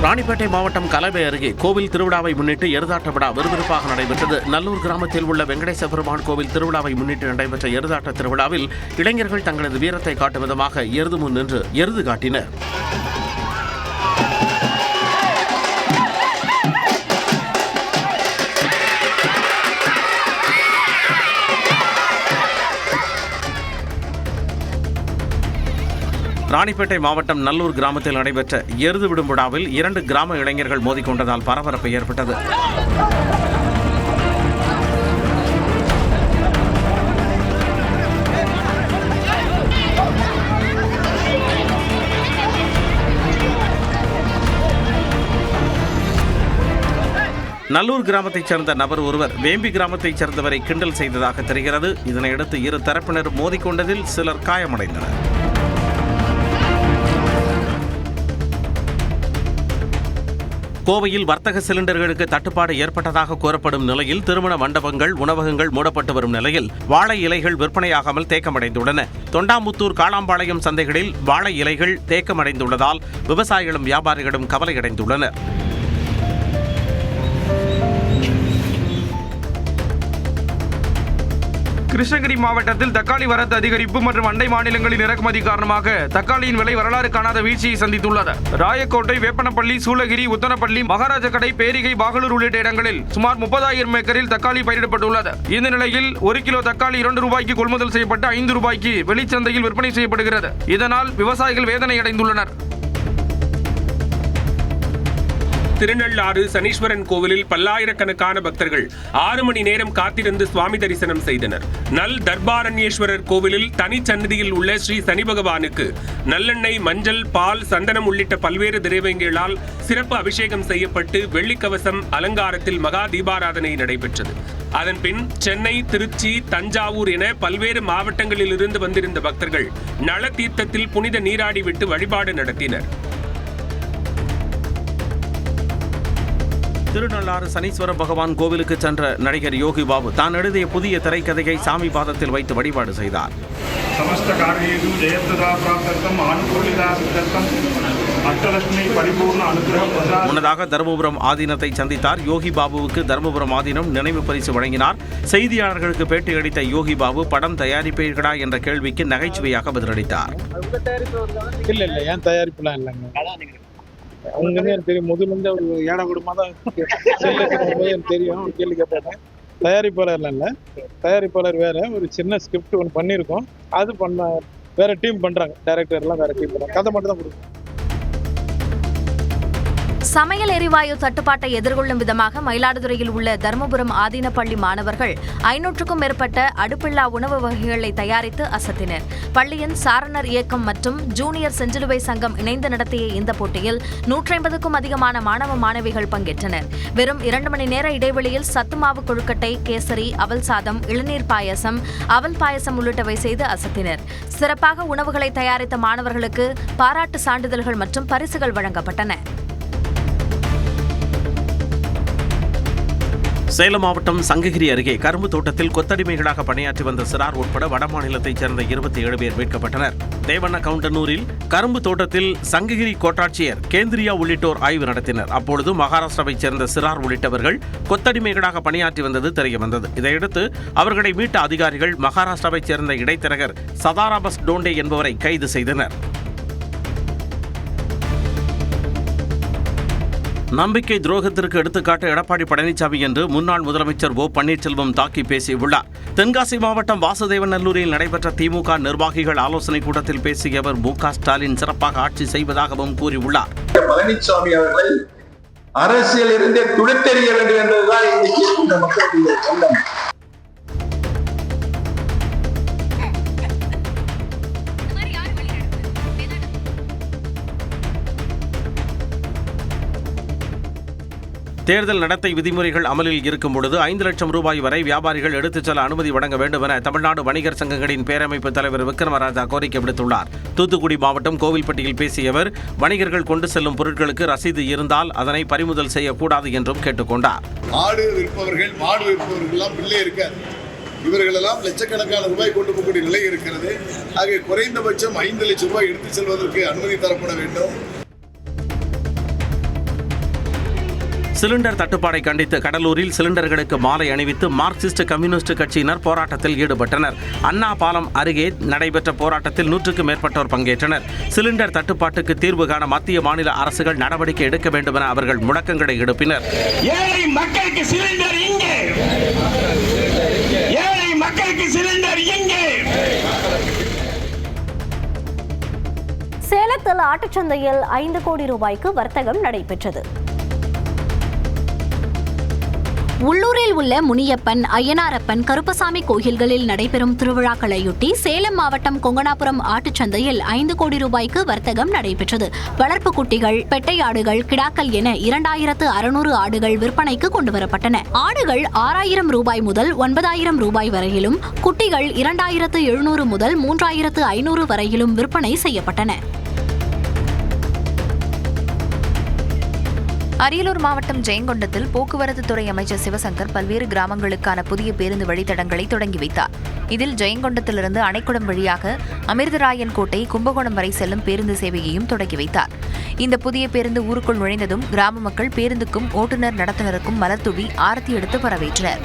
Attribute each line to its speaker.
Speaker 1: ராணிப்பேட்டை மாவட்டம் கலவை அருகே கோவில் திருவிழாவை முன்னிட்டு எருதாட்ட விழா விறுவிறுப்பாக நடைபெற்றது. நல்லூர் கிராமத்தில் உள்ள வெங்கடேச பெருமான் கோவில் திருவிழாவை முன்னிட்டு நடைபெற்ற எருதாட்ட திருவிழாவில் இளைஞர்கள் தங்களது வீரத்தை காட்டும் விதமாக எருது முன் நின்று எருது காட்டினர். ராணிப்பேட்டை மாவட்டம் நல்லூர் கிராமத்தில் நடைபெற்ற எருது விடும் விழாவில் 2 கிராம இளைஞர்கள் மோதிக்கொண்டதால் பரபரப்பு ஏற்பட்டது. நல்லூர் கிராமத்தைச் சேர்ந்த நபர் ஒருவர் வேம்பி கிராமத்தைச் சேர்ந்தவரை கிண்டல் செய்ததாக தெரிகிறது. இதனையடுத்து இரு தரப்பினர் மோதிக்கொண்டதில் சிலர் காயமடைந்தனர். கோவையில் வர்த்தக சிலிண்டர்களுக்கு தட்டுப்பாடு ஏற்பட்டதாக கூறப்படும் நிலையில் திருமண மண்டபங்கள், உணவகங்கள் மூடப்பட்டு வரும் நிலையில் வாழை இலைகள் விற்பனையாகாமல் தேக்கமடைந்துள்ளன. தொண்டாமுத்தூர், காளாம்பாளையம் சந்தைகளில் வாழை இலைகள் தேக்கமடைந்துள்ளதால் விவசாயிகளும் வியாபாரிகளும் கவலையடைந்துள்ளனர்.
Speaker 2: கிருஷ்ணகிரி மாவட்டத்தில் தக்காளி வரத்து அதிகரிப்பு மற்றும் அண்டை மாநிலங்களின் இறக்குமதி காரணமாக தக்காளியின் விலை வரலாறு காணாத வீழ்ச்சியை சந்தித்துள்ளது. ராயக்கோட்டை, வேப்பனப்பள்ளி, சூளகிரி, உத்தனப்பள்ளி, மகாராஜகடை, பேரிகை, பாகலூர் உள்ளிட்ட இடங்களில் சுமார் 30,000 ஏக்கரில் தக்காளி பயிரிடப்பட்டுள்ளது. இந்த நிலையில் 1 கிலோ தக்காளி 2 ரூபாய்க்கு கொள்முதல் செய்யப்பட்டு 5 ரூபாய்க்கு வெளிச்சந்தையில் விற்பனை செய்யப்படுகிறது. இதனால் விவசாயிகள் வேதனை அடைந்துள்ளனர்.
Speaker 3: திருநள்ளாறு சனீஸ்வரன் கோவிலில் பல்லாயிரக்கணக்கான பக்தர்கள் 6 மணி நேரம் காத்திருந்து சுவாமி தரிசனம் செய்தனர். நல் தர்பாரண்யேஸ்வரர் கோவிலில் தனிச்சன்னதியில் உள்ள ஸ்ரீ சனி பகவானுக்கு நல்லெண்ணெய், மஞ்சள், பால், சந்தனம் உள்ளிட்ட பல்வேறு திரவியங்களால் சிறப்பு அபிஷேகம் செய்யப்பட்டு வெள்ளிக்கவசம் அலங்காரத்தில் மகா தீபாராதனை நடைபெற்றது. அதன்பின் சென்னை, திருச்சி, தஞ்சாவூர் என பல்வேறு மாவட்டங்களில் இருந்து வந்திருந்த பக்தர்கள் நல தீர்த்தத்தில் புனித நீராடி விட்டு வழிபாடு நடத்தினர்.
Speaker 1: திருநள்ளாறு சனீஸ்வர பகவான் கோவிலுக்கு சென்ற நடிகர் யோகி பாபு தான் எழுதிய புதிய திரைக்கதையை சாமி பாதத்தில் வைத்து வழிபாடு செய்தார். முன்னதாக தருமபுரம் ஆதீனத்தை சந்தித்தார். யோகி பாபுவுக்கு தருமபுரம் ஆதீனம் நினைவு பரிசு வழங்கினார். செய்தியாளர்களுக்கு பேட்டியளித்த யோகி பாபு படம் தயாரிப்பீர்களா என்ற கேள்விக்கு நகைச்சுவையாக பதிலளித்தார்.
Speaker 4: அவங்களுக்கு எனக்கு தெரியும், முதல்ல ஒரு ஏழை குடும்பமாக தான் எனக்கு தெரியும். கேள்வி கேட்பாங்க. தயாரிப்பாளர்ல இல்லை, தயாரிப்பாளர் வேற, ஒரு சின்ன ஸ்கிரிப்ட் ஒன்று பண்ணியிருக்கோம். அது வேற டீம் பண்றாங்க, டைரக்டர்லாம் வேற டீம் பண்றாங்க. கதை மட்டும் தான் கொடுக்கும்.
Speaker 5: சமையல் எரிவாயு தட்டுப்பாட்டை எதிர்கொள்ளும் விதமாக மயிலாடுதுறையில் உள்ள தருமபுரம் ஆதீனப்பள்ளி மாணவர்கள் 500க்கும் மேற்பட்ட அடுப்பில்லா உணவு வகைகளை தயாரித்து அசத்தினர். பள்ளியின் சாரணர் இயக்கம் மற்றும் ஜூனியர் செஞ்சிலுவை சங்கம் இணைந்து நடத்திய இந்த போட்டியில் 150க்கும் அதிகமான மாணவ மாணவிகள் பங்கேற்றனர். வெறும் 2 மணி நேர இடைவெளியில் சத்துமாவு கொழுக்கட்டை, கேசரி, அவல் சாதம், இளநீர் பாயசம், அவல் பாயசம் உள்ளிட்டவை செய்து அசத்தினர். சிறப்பாக உணவுகளை தயாரித்த மாணவர்களுக்கு பாராட்டு சான்றிதழ்கள் மற்றும் பரிசுகள் வழங்கப்பட்டன.
Speaker 1: சேலம் மாவட்டம் சங்ககிரி அருகே கரும்பு தோட்டத்தில் கொத்தடிமைகளாக பணியாற்றி வந்த சிறார் உட்பட வடமாநிலத்தைச் சேர்ந்த 27 பேர் மீட்கப்பட்டனர். தேவண்ண கவுண்டனூரில் கரும்பு தோட்டத்தில் சங்ககிரி கோட்டாட்சியர் கேந்திரியா உள்ளிட்டோர் ஆய்வு நடத்தினர். அப்பொழுது மகாராஷ்டிராவைச் சேர்ந்த சிறார் உள்ளிட்டவர்கள் கொத்தடிமைகளாக பணியாற்றி வந்தது தெரியவந்தது. இதையடுத்து அவர்களை மீட்ட அதிகாரிகள் மகாராஷ்டிராவைச் சேர்ந்த இடைத்தரகர் சதாராபஸ் டோண்டே என்பவரை கைது செய்தனர். நம்பிக்கை துரோகத்திற்கு எடுத்துக்காட்டு எடப்பாடி பழனிசாமி என்று முன்னாள் முதலமைச்சர் ஓ பன்னீர்செல்வம் தாக்கி பேசியுள்ளார். தென்காசி மாவட்டம் வாசுதேவநல்லூரில் நடைபெற்ற திமுக நிர்வாகிகள் ஆலோசனை கூட்டத்தில் பேசிய அவர் மு.க. ஸ்டாலின் சிறப்பாக ஆட்சி செய்வதாகவும் கூறியுள்ளார்.
Speaker 6: பழனிசாமி அவர்கள் அரசியல் இருந்தே துடித்தெறிய வேண்டும் என்பதுதான் இந்த மக்களுடைய எண்ணம்.
Speaker 1: தேர்தல் நடத்தை விதிமுறைகள் அமலில் இருக்கும் பொழுது 5 லட்சம் ரூபாய் வரை வியாபாரிகள் எடுத்துச் செல்ல அனுமதி வழங்க வேண்டும் என தமிழ்நாடு வணிகர் சங்கங்களின் பேரமைப்பு தலைவர் விக்ரமராஜா கோரிக்கை விடுத்துள்ளார். தூத்துக்குடி மாவட்டம் கோவில்பட்டியில் பேசிய அவர், வணிகர்கள் கொண்டு செல்லும் பொருட்களுக்கு ரசீது இருந்தால் அதனை பறிமுதல் செய்யக்கூடாது என்றும் கேட்டுக்கொண்டார்.
Speaker 7: ஆடு விற்பவர்கள், மாடு விற்பவர்கள் பிள்ளை இருக்காது. இவர்களெல்லாம் லட்சக்கணக்கான ரூபாய் கொண்டு போகக்கூடிய நிலை இருக்கிறது. ஆக குறைந்தபட்சம் 5 லட்சம் ரூபாய் எடுத்துச் செல்வதற்கு அனுமதி தரப்பட வேண்டும்.
Speaker 1: சிலிண்டர் தட்டுப்பாடை கண்டித்து கடலூரில் சிலிண்டர்களுக்கு மாலை அணிவித்து மார்க்சிஸ்ட் கம்யூனிஸ்ட் கட்சியினர் போராட்டத்தில் ஈடுபட்டனர். அண்ணா பாலம் அருகே நடைபெற்ற போராட்டத்தில் 100க்கும் மேற்பட்டோர் பங்கேற்றனர். சிலிண்டர் தட்டுப்பாட்டுக்கு தீர்வு காண மத்திய மாநில அரசுகள் நடவடிக்கை எடுக்க வேண்டும் என அவர்கள் முழக்கங்களை எழுப்பினர்.
Speaker 8: ஏழை மக்களுக்கு சிலிண்டர் இங்கே, ஏழை மக்களுக்கு சிலிண்டர் இங்கே.
Speaker 9: சேலத்தில் ஆட்டுச்சந்தையில் 5 கோடி ரூபாய்க்கு வர்த்தகம் நடைபெற்றது.
Speaker 5: உள்ளூரில் உள்ள முனியப்பன், ஐயனாரப்பன், கருப்பசாமி கோயில்களில் நடைபெறும் திருவிழாக்களையொட்டி சேலம் மாவட்டம் கொங்கனாபுரம் ஆட்டுச்சந்தையில் 5 கோடி ரூபாய்க்கு வர்த்தகம் நடைபெற்றது. வளர்ப்பு குட்டிகள், பெட்டை ஆடுகள், கிடாக்கள் என 2600 ஆடுகள் விற்பனைக்கு கொண்டுவரப்பட்டன. ஆடுகள் 6000 ரூபாய் முதல் 9000 ரூபாய் வரையிலும், குட்டிகள் 2700 முதல் 3500 வரையிலும் விற்பனை செய்யப்பட்டன.
Speaker 10: அரியலூர் மாவட்டம் ஜெயங்கொண்டத்தில் போக்குவரத்து துறை அமைச்சர் சிவசங்கர் பல்வேறு கிராமங்களுக்கான புதிய பேருந்து வழித்தடங்களை தொடங்கி வைத்தார். இதில் ஜெயங்கொண்டத்திலிருந்து அணைக்குடம் வழியாக அமிர்தராயன் கோட்டை, கும்பகோணம் வரை செல்லும் பேருந்து சேவையையும் தொடங்கி வைத்தார். இந்த புதிய பேருந்து ஊருக்குள் நுழைந்ததும் கிராம மக்கள் பேருந்துக்கும் ஓட்டுநர் நடத்துனருக்கும் மலர்தூவி ஆரத்தி எடுத்து வரவேற்றனர்.